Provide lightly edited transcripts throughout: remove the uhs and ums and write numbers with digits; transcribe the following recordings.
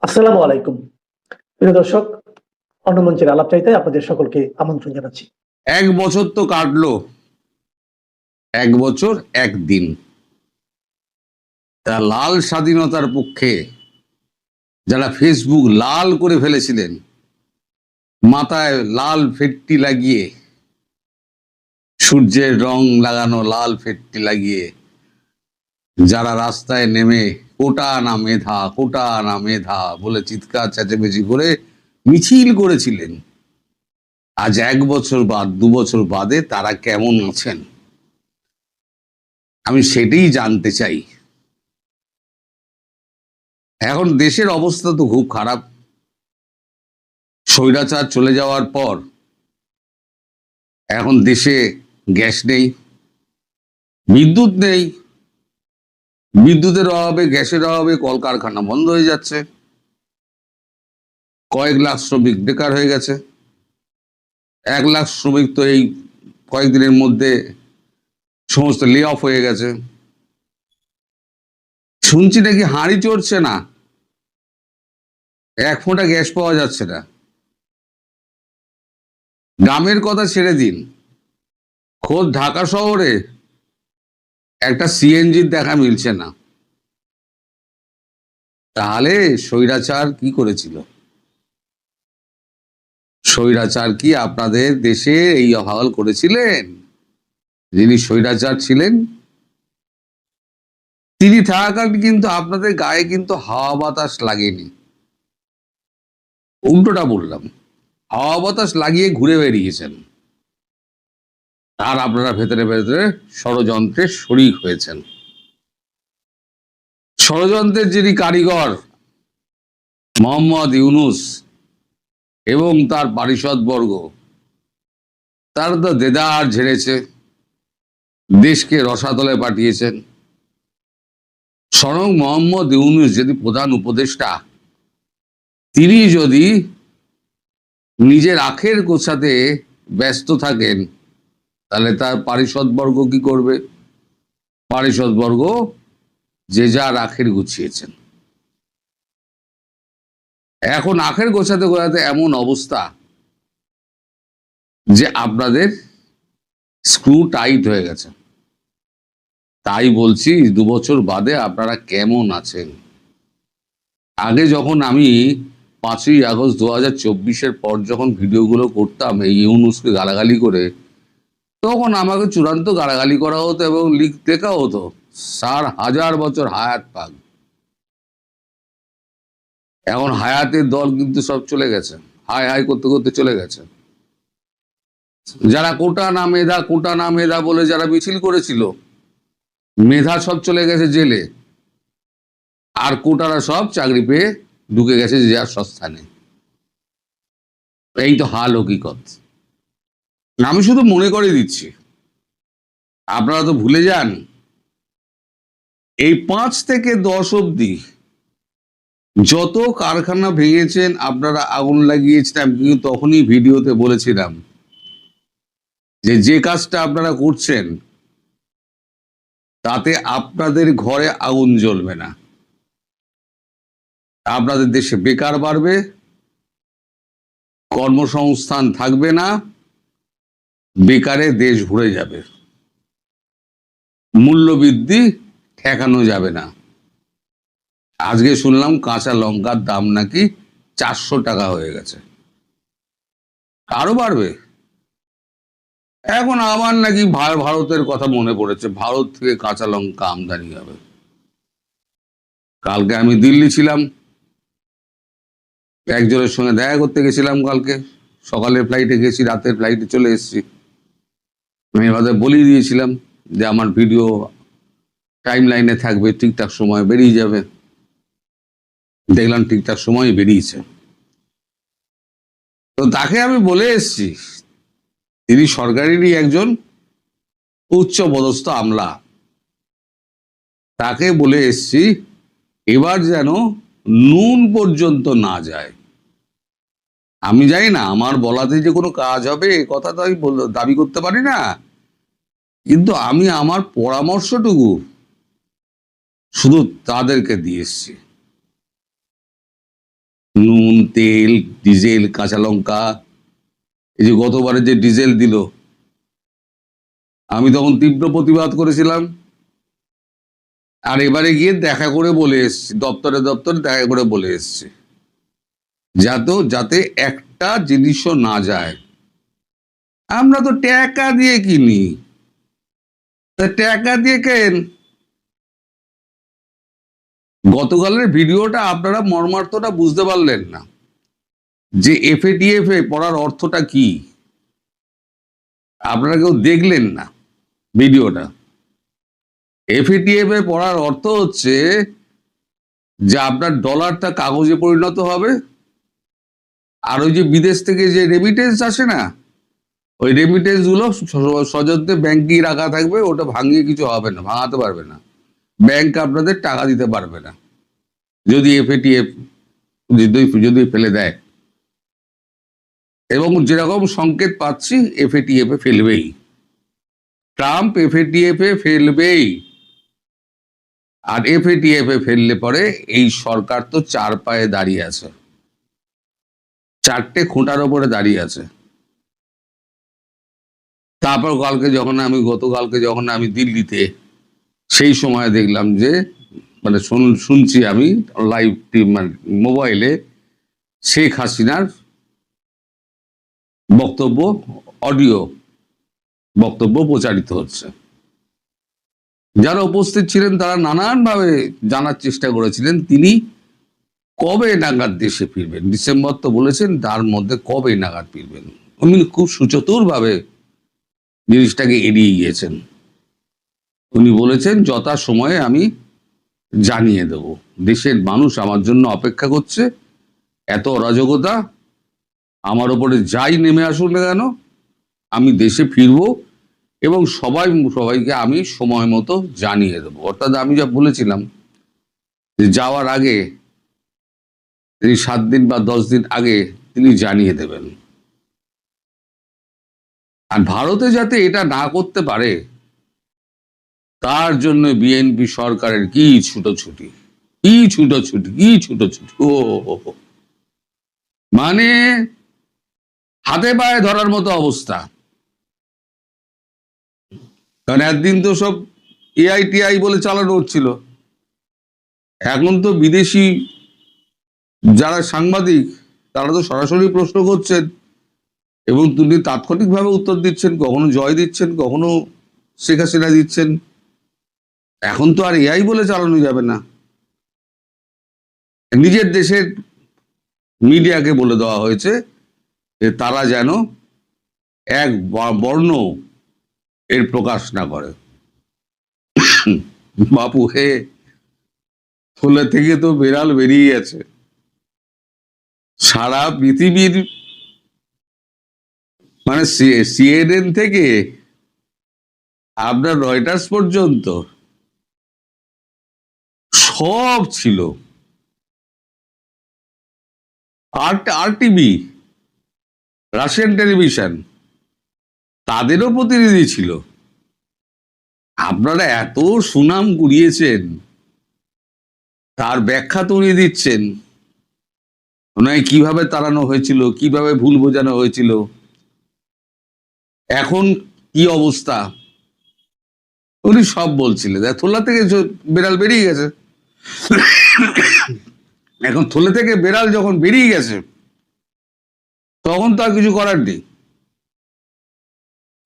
আসসালামু আলাইকুম। প্রিয় দর্শক, অন্য মঞ্চের আলাপচারিতায় আপনাদের সকলকে আমন্ত্রণ জানাচ্ছি। 1 বছর তো কাটলো, 1 বছর 1 দিন। তা লাল স্বাধীনতার পক্ষে যারা ফেসবুক লাল করে ফেলেছিলেন, মাথায় লাল ফেট্টি লাগিয়ে, সূর্যের রং লাগানো লাল ফেট্টি লাগিয়ে যারা রাস্তায় নেমে কোটা না মেধা, কোটা না মেধা বলে চিৎকার চেঁচামেচি করে মিছিল করেছিলেন, আজ 1 বছর বাদ 2 বছর বাদে তারা কেমন আছেন আমি সেটাই জানতে চাই। এখন দেশের অবস্থা তো খুব খারাপ। স্বৈরাচার চলে যাওয়ার পর এখন দেশে গ্যাস নেই, বিদ্যুৎ নেই, বিদ্যুতের অভাবে, গ্যাসের অভাবে কলকারখানা বন্ধ হয়ে যাচ্ছে, কয়েক লাখ শ্রমিক বেকার হয়ে গেছে। 1 লাখ শ্রমিক তো এই কয়েকদিনের মধ্যে সমস্ত লে অফ হয়ে গেছে। শুনছি নাকি হাঁড়ি চড়ছে না, 1 ফোঁটা গ্যাস পাওয়া যাচ্ছে না। গ্রামের কথা ছেড়ে দিন, খোদ ঢাকা শহরে একটা সিএনজির দেখা মিলছে না। তাহলে স্বৈরাচার কি করেছিল? স্বৈরাচার কি আপনাদের দেশে এই অহাল করেছিলেন? যিনি স্বৈরাচার ছিলেন তিনি থাকাকালীন কিন্তু আপনাদের গায়ে কিন্তু হাওয়া বাতাস লাগেনি, উল্টোটা বললাম, হাওয়া বাতাস লাগিয়ে ঘুরে বেরিয়েছেন, আর আপনারা ভেতরে ভেতরে ষড়যন্ত্রের শরিক হয়েছেন। ষড়যন্ত্রের যিনি কারিগর মোহাম্মদ ইউনূস এবং তার পারিষদবর্গ, তারা তো দেদার ঝেড়েছে, দেশকে রসাতলে পাঠিয়েছেন। স্বয়ং মোহাম্মদ ইউনূস যদি প্রধান উপদেষ্টা, তিনি যদি নিজের আখের গোছাতে ব্যস্ত থাকেন, তাহলে তার পারিষদবর্গ কি করবে? পারিষদবর্গ যে যার আখের গুছিয়েছেন। এখন আখের গোছাতে গোছাতে এমন অবস্থা যে আপনাদের স্ক্রু টাইট হয়ে গেছে। তাই বলছি, 2 বছর বাদে আপনারা কেমন আছেন? আগে যখন আমি 5ই আগস্ট 2024-এর পর যখন ভিডিওগুলো করতাম এই ইউনূসকে গালাগালি করে, তখন আমাকে চূড়ান্ত গালাগালি করা হতো এবং লেখা হতো 1000 বছর হায়াত পাক। এখন হায়াতের দল কিন্তু সব চলে গেছে, হায় হায় করতে করতে চলে গেছে। যারা কোটা না মেধা, কোটা না মেধা বলে যারা মিছিল করেছিল, মেধা সব চলে গেছে জেলে, আর কোটারা সব চাকরি পেয়ে ঢুকে গেছে যে যার সস্থানে। এই তো হাল হকিকত। আমি শুধু মনে করে দিচ্ছি, আপনারা তো ভুলে যান এই 5 থেকে 10 অব্দি যত কারখানা ভেঙেছেন, আপনারা আগুন লাগিয়েছেন। আমি কিন্তু তখনই ভিডিওতে বলেছিলাম যে যে কাজটা আপনারা করছেন তাতে আপনাদের ঘরে আগুন জ্বলবে না, আপনাদের দেশে বেকার বাড়বে, কর্মসংস্থান থাকবে না, বেকারে দেশ ভরে যাবে, মূল্যবৃদ্ধি ঠেকানো যাবে না। আজকে শুনলাম কাঁচা লঙ্কার দাম নাকি 400 টাকা হয়ে গেছে, আরো বাড়বে। এখন আবার নাকি ভারতের কথা মনে পড়েছে, ভারত থেকে কাঁচা লঙ্কা আমদানি হবে। কালকে আমি দিল্লি ছিলাম, একজনের সঙ্গে দেখা করতে গেছিলাম। কালকে সকালের ফ্লাইটে গেছি, রাতের ফ্লাইটে চলে এসেছি। আমি এভাবে বলিয়ে দিয়েছিলাম যে আমার ভিডিও টাইম লাইনে থাকবে, ঠিকঠাক সময় বেরিয়ে যাবে। দেখলাম ঠিকঠাক সময় বেরিয়েছে। তো তাকে আমি বলে এসেছি, তিনি সরকারেরই একজন উচ্চ পদস্থ আমলা, তাকে বলে এসেছি এবার যেন নুন পর্যন্ত না যায়। আমি জানি না আমার বলাতে যে কোনো কাজ হবে এ কথা তো আমি দাবি করতে পারি না, কিন্তু আমি আমার পরামর্শটুকু শুধু তাদেরকে দিয়ে এসেছি। তেল, ডিজেল, কাঁচা লঙ্কা, এই যে গতবারে যে ডিজেল দিল, আমি তখন তীব্র প্রতিবাদ করেছিলাম। আর এবারে গিয়ে দেখা করে বলে এসছি, দপ্তরে দপ্তরে দেখা করে বলে এসছি, যাতে একটা জিনিসও না যায়। আমরা তো টাকা দিয়ে কিনি, টাকা দিয়ে কেন। গতকালের ভিডিওটা আপনারা মর্মার্থটা বুঝতে পারলেন না, যে এফএটিএফ এ পড়ার অর্থটা কি। আপনারা কেউ দেখলেন না ভিডিওটা। এফএটিএফ এ পড়ার অর্থ হচ্ছে যে আপনার ডলারটা কাগজে পরিণত হবে, আর ওই যে বিদেশ থেকে যে রেমিটেন্স আসে না, ওই রেমিটেন্স গুলো সযত্নে ব্যাংকেই রাখা থাকবে, ওটা ভাঙিয়ে কিছু হবে না, ভাঙাতে পারবে না, ব্যাংক আপনাদের টাকা দিতে পারবে না যদি এফএটিএফ যদি ফেলে দেয়। এবং যেরকম সংকেত পাচ্ছি এফএটিএফ এ ফেলবেই, ট্রাম্প এফএটিএফ এ ফেলবেই। আর এফএটিএফ এ ফেললে পরে এই সরকার তো 4 পায়ে দাঁড়িয়ে আছে, 4টে খুঁটার ওপরে দাঁড়িয়ে আছে। তারপর গতকালকে যখন আমি দিল্লিতে, সেই সময় দেখলাম যে মানে শুনছি আমি লাইভ মোবাইলে শেখ হাসিনার বক্তব্য, অডিও বক্তব্য প্রচারিত হচ্ছে। যারা উপস্থিত ছিলেন তারা নানানভাবে জানার চেষ্টা করেছিলেন তিনি কবে নাগাদ দেশে ফিরবেন। ডিসেম্বর তো বলেছেন, তার মধ্যে কবে নাগাদ ফিরবেন। উনি খুব সুচতুরভাবে জিনিসটাকে এড়িয়ে গিয়েছেন। উনি বলেছেন যথা সময়ে আমি জানিয়ে দেব, দেশের মানুষ আমার জন্য অপেক্ষা করছে, এত অরাজকতা আমার ওপরে যাই নেমে আসুন না কেন, আমি দেশে ফিরবো এবং সবাইকে আমি সময় মতো জানিয়ে দেবো। অর্থাৎ আমি যা বলেছিলাম যে যাওয়ার আগে তিনি 7 দিন বা 10 দিন আগে তিনি জানিয়ে দেবেন। আর ভারতে যাতে এটা না করতে পারে তার জন্য বিএনপি সরকারের কি ছুটোছুটি, ও মানে হাতে পায়ে ধরার মতো অবস্থা। কারণ একদিন তো সব এআইটিআই বলে চালানো হচ্ছিল, এখন তো বিদেশি যারা সাংবাদিক তারা তো সরাসরি প্রশ্ন করছেন এবং তিনি তাৎক্ষণিকভাবে উত্তর দিচ্ছেন, কখনো জয় দিচ্ছেন, কখনো শেখ হাসিনা দিচ্ছেন। এখন তো আর এআই বলে চালানো যাবে না। নিজের দেশের মিডিয়াকে বলে দেওয়া হয়েছে যে তারা যেন এক বর্ণ এর প্রকাশ না করে। বাপু হে, থলে থেকে তো বেড়াল বেরিয়ে গেছে। সারা পৃথিবীর মানে সিএনএন থেকে আপনার রয়টার্স পর্যন্ত সব ছিল। আরটিভি, রাশিয়ান টেলিভিশন, তাদেরও প্রতিনিধি ছিল। আপনারা এত সুনাম কুড়িয়েছেন, তার ব্যাখ্যা তো উনি দিচ্ছেন, ওনায় কিভাবে তাড়ানো হয়েছিল, কিভাবে ভুল বোঝানো হয়েছিল, এখন কি অবস্থা উনি সব বলছিলেন। থোলা থেকে বেড়াল বেরিয়ে গেছে, এখন থলে থেকে বেড়াল যখন বেরিয়ে গেছে তখন তো আর কিছু করার নেই।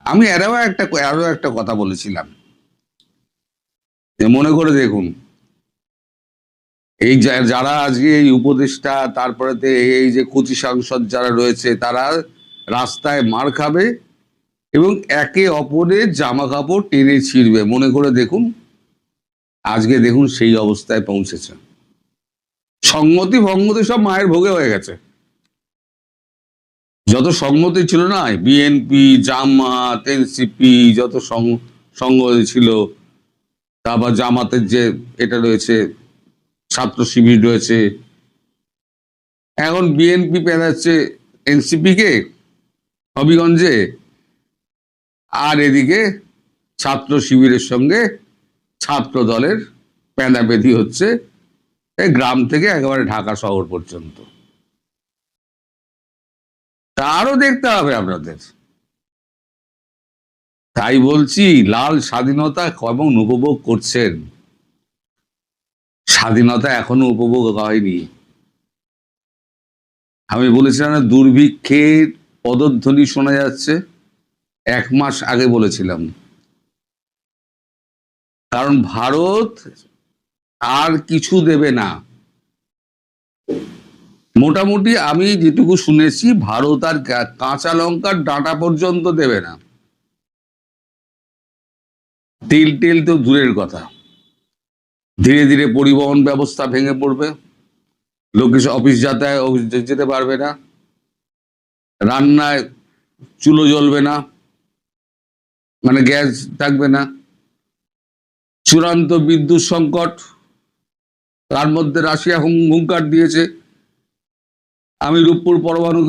আমি আরো একটা কথা বলেছিলাম, মনে করে দেখুন, এই যারা আজকে এই উপদেষ্টা, তারপরে এই যে কচি সাংসদ যারা রয়েছে, তারা রাস্তায় মার খাবে এবং একে অপরের জামা কাপড় টেনে ছিঁড়বে। মনে করে দেখুন, আজকে দেখুন সেই অবস্থায় পৌঁছেছে। সংগতি ভঙ্গতি সব মায়ের ভোগে হয়ে গেছে। যত সংগতি ছিল না, বিএনপি, জামাত, এনসিপি, যত সংগতি ছিল, তারপর জামাতের যে এটা রয়েছে, ছাত্র শিবির রয়েছে, এখন বিএনপি পেঁচাচ্ছে এনসিপি কে হবিগঞ্জে, আর এদিকে ছাত্র শিবিরের সঙ্গে ছাত্র দলের পেঁদাপেঁদি হচ্ছে গ্রাম থেকে একেবারে ঢাকা শহর পর্যন্ত। তারও দেখতে হবে আপনাদের। তাই বলছি, লাল স্বাধীনতা কেমন উপভোগ করছেন? স্বাধীনতা এখনো উপভোগ হয়নি। আমি বলেছিলাম না, দুর্ভিক্ষের পদধ্বনি শোনা যাচ্ছে, 1 মাস আগে বলেছিলাম। কারণ ভারত আর কিছু দেবে না। মোটামুটি আমি যেটুকু শুনেছি, ভারত আর কাঁচা লঙ্কার ডাঁটা পর্যন্ত দেবে না। তেল টেল তো দূরের কথা, ধীরে ধীরে পরিবহন ব্যবস্থা ভেঙে পড়বে, লোকে অফিস যেতে পারবে না, রান্নায় চুলো জ্বলবে না, মানে গ্যাস থাকবে না, চূড়ান্ত বিদ্যুৎ সংকট। তার মধ্যে রাশিয়া হুঙ্কার দিয়েছে, আমি রূপপুর পরমাণু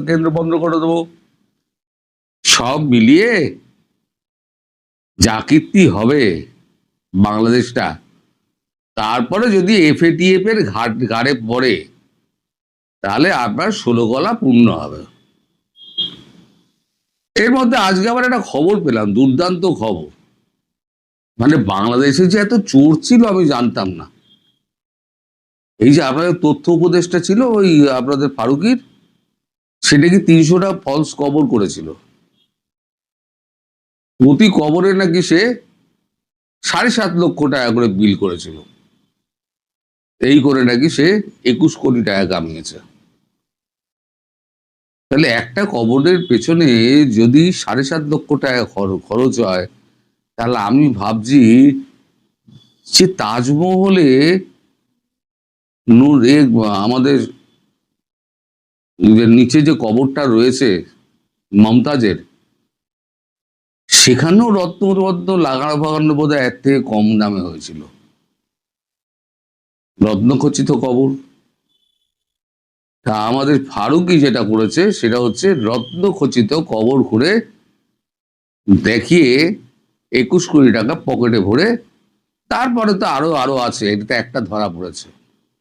কেন্দ্র বন্ধ করে দেবো। সব মিলিয়ে যা কীর্তি হবে বাংলাদেশটা, তারপরে যদি এফএটিএফ এর ঘাড়ে পড়ে, তাহলে আপনার 16 গলা পূর্ণ হবে। এর মধ্যে আজকে আবার একটা খবর পেলাম, দুর্দান্ত খবর। মানে বাংলাদেশে যে এত চোর ছিল আমি জানতাম না। এই যে আপনাদের তথ্য উপদেষ্টা ছিল ওই আপনাদের ফারুকির, সেটা কি 300টা ফলস কবর করেছিল। প্রতি কবরে নাকি সে 7.5 লক্ষ টাকা করে বিল করেছিল। এই করে নাকি সে 21 কোটি টাকা কামিয়েছে। তাহলে একটা কবরের পেছনে যদি 7.5 লক্ষ টাকা খরচ হয়, তাহলে আমি ভাবছি যে তাজমহলে আমাদের নিচে যে কবরটা রয়েছে মমতাজের, সেখানেও রত্ন লাগানো ফাগানো বোধহয় এর থেকে কম দামে হয়েছিল। রত্নখচিত কবর। তা আমাদের ফারুকি যেটা করেছে সেটা হচ্ছে রত্নখচিত কবর করে দেখিয়ে 21 কোটি টাকা পকেটে ভরে, তারপরে তো আরো আরো আছে, এটা তো একটা ধরা পড়েছে,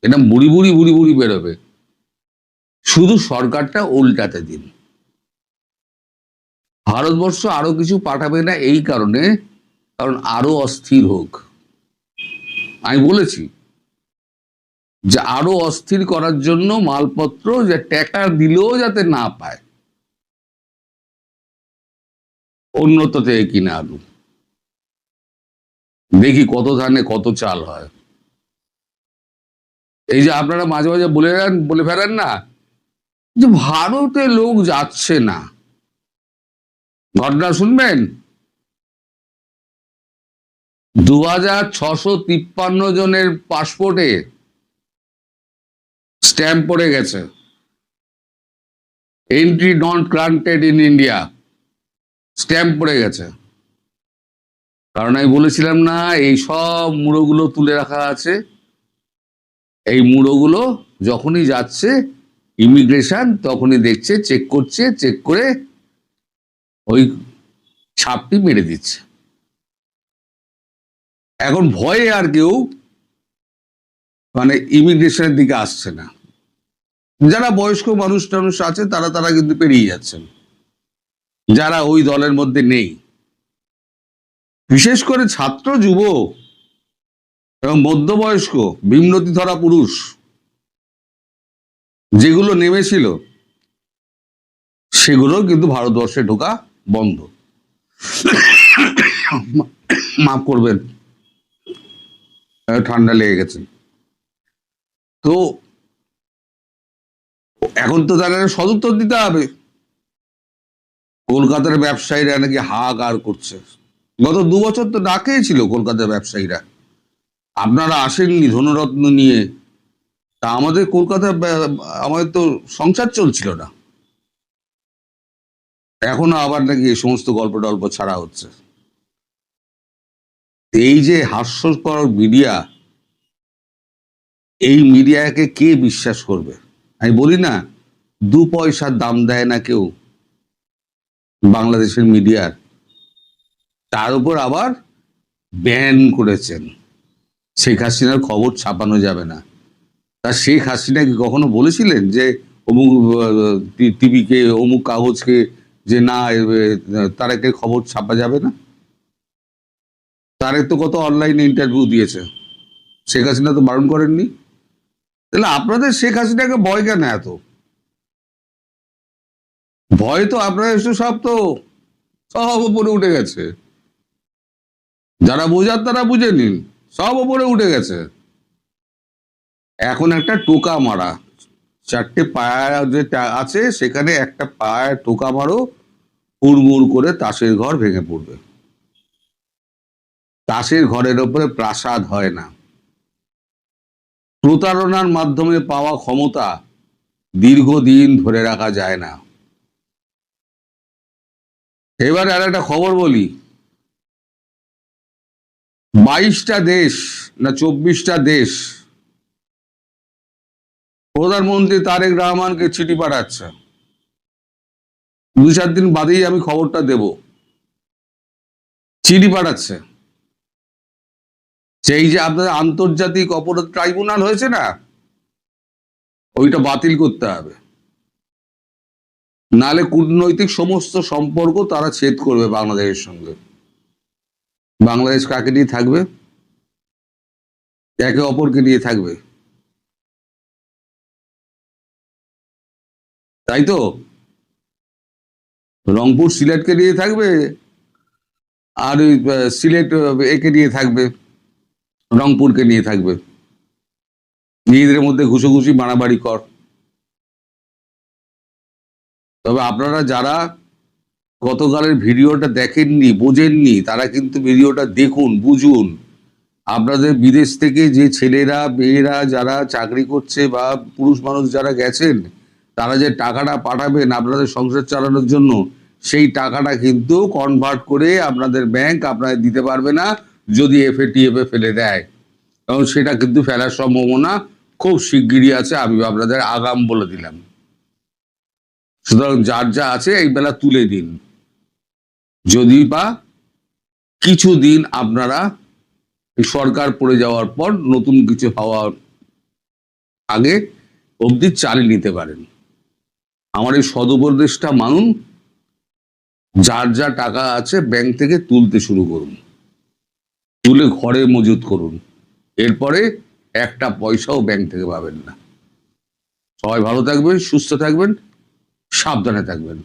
এটা বুড়ি বুড়ি বেরোবে। শুধু সরকারটা উল্টাতে দিন। ভারতবর্ষ আরো কিছু পাঠাবে না এই কারণে, কারণ আরো অস্থির হোক। আমি বলেছি যে আরো অস্থির করার জন্য মালপত্র যে টাকা দিলেও যাতে না পায়, অন্যত্র থেকে কিনে আলু, দেখি কত ধানে কত চাল হয়। এই যে আপনারা মাঝে মাঝে বলে ফেলেন না যে ভারতে লোক যাচ্ছে না, ঘটনা শুনবেন। 2653 জনের পাসপোর্টে স্ট্যাম্প পড়ে গেছে, entry not granted in India, stamp পড়ে গেছে। কারণ আমি বলেছিলাম না, এই সব মুড়োগুলো তুলে রাখা আছে, এই মুড়োগুলো যখনই যাচ্ছে ইমিগ্রেশন তখনই দেখছে, চেক করছে, চেক করে ওই ছাপটি মেরে দিচ্ছে। এখন ভয়ে আর কেউ মানে ইমিগ্রেশনের দিকে আসছে না। যারা বয়স্ক মানুষ টানুষ আছে তারা কিন্তু পেরিয়ে যাচ্ছেন, যারা ওই দলের মধ্যে নেই। বিশেষ করে ছাত্র, যুব এবং মধ্যবয়স্ক বিমনতি ধরা পুরুষ যেগুলো নেমেছিল, সেগুলো কিন্তু ভারতবর্ষে ঢোকা বন্ধ। মাফ করবেন, ঠান্ডা লেগে গেছে। তো এখন তো তারা সদুত্তর দিতে হবে। কলকাতার ব্যবসায়ীরা নাকি হাহাকার করছে, গত 2 বছর তো ডাকেই ছিল কলকাতার ব্যবসায়ীরা, আপনারা আসেননি ধনরত্ন নিয়ে। তা আমাদের আমাদের তো সংসার চলছিল না, এখনো আবার নাকি এই সমস্ত গল্প টল্প ছাড়া হচ্ছে। এই যে হাস্যকর মিডিয়া, এই মিডিয়াকে কে বিশ্বাস করবে? আমি বলি না, 2 পয়সার দাম দেয় না কেউ বাংলাদেশের মিডিয়ার। তার উপর আবার ব্যান করেছেন, শেখ হাসিনার খবর ছাপানো যাবে না। তা শেখ হাসিনা কি কখনো বলেছিলেন যে অমুক টিভিকে, অমুক কাগজকে, যে না তারেকের খবর ছাপা যাবে না? তারেক তো কত অনলাইনে ইন্টারভিউ দিয়েছে, শেখ হাসিনা তো বারণ করেননি। তাহলে আপনাদের শেখ হাসিনাকে ভয় কেন এত? ভয় তো আপনাদের সব উপরে উঠে গেছে। যারা বোঝার তারা বুঝে নিন, সব উপরে উঠে গেছে। এখন একটা টোকা মারা, 4টে পায়া যে আছে সেখানে একটা পায়ে টোকা মারো, হুড়মুড় করে তাসের ঘর ভেঙে পড়বে। তাসের ঘরের ওপরে প্রাসাদ হয় না। প্রতারণার মাধ্যমে পাওয়া ক্ষমতা দীর্ঘদিন ধরে রাখা যায় না। এবার আর একটা খবর বলি, 22টা দেশ না 24টা দেশ প্রধানমন্ত্রী তারেক রহমানকে চিঠি পাঠাচ্ছে। 2-4 দিন বাদেই আমি খবরটা দেব। চিঠি পাঠাচ্ছে, সেই যে আপনাদের আন্তর্জাতিক অপরাধ ট্রাইব্যুনাল হয়েছে না, ওইটা বাতিল করতে হবে, নালে কূটনৈতিক সমস্ত সম্পর্ক তারা ছেদ করবে বাংলাদেশের সঙ্গে। বাংলাদেশ কাকে নিয়ে থাকবে? একে অপরকে নিয়ে থাকবে, তাই তো? রংপুর সিলেটকে নিয়ে থাকবে, আর ওই সিলেট একে নিয়ে থাকবে, রংপুরকে নিয়ে থাকবে। নিজেদের মধ্যে ঘুষোঘুষি মারামারি কর। তবে আপনারা যারা গতকালের ভিডিওটা দেখেননি, বোঝেননি, তারা কিন্তু ভিডিওটা দেখুন, বুঝুন। আপনাদের বিদেশ থেকে যে ছেলেরা মেয়েরা যারা চাকরি করছে বা পুরুষ মানুষ যারা গেছেন, তারা যে টাকাটা পাঠাবেন আপনাদের সংসার চালানোর জন্য, সেই টাকাটা কিন্তু কনভার্ট করে আপনাদের ব্যাংক আপনাদের দিতে পারবে না যদি এফএটিএফ এ ফেলে দেয়। এবং সেটা কিন্তু ফেলার সম্ভাবনা খুব শিগগিরই আছে, আমি আপনাদের আগাম বলে দিলাম। সুতরাং যার যা আছে এই বেলা তুলে দিন, যদি বা কিছুদিন আপনারা এই সরকার পড়ে যাওয়ার পর নতুন কিছু হওয়ার আগে অবধি চালিয়ে নিতে পারেন। আমার এই সদুপদেশটা মানুন, যার যা টাকা আছে ব্যাংক থেকে তুলতে শুরু করুন, তুলে ঘরে মজুত করুন। এরপরে একটা পয়সাও ব্যাংক থেকে পাবেন না। সবাই ভালো থাকবেন, সুস্থ থাকবেন, সাবধানে থাকবেন।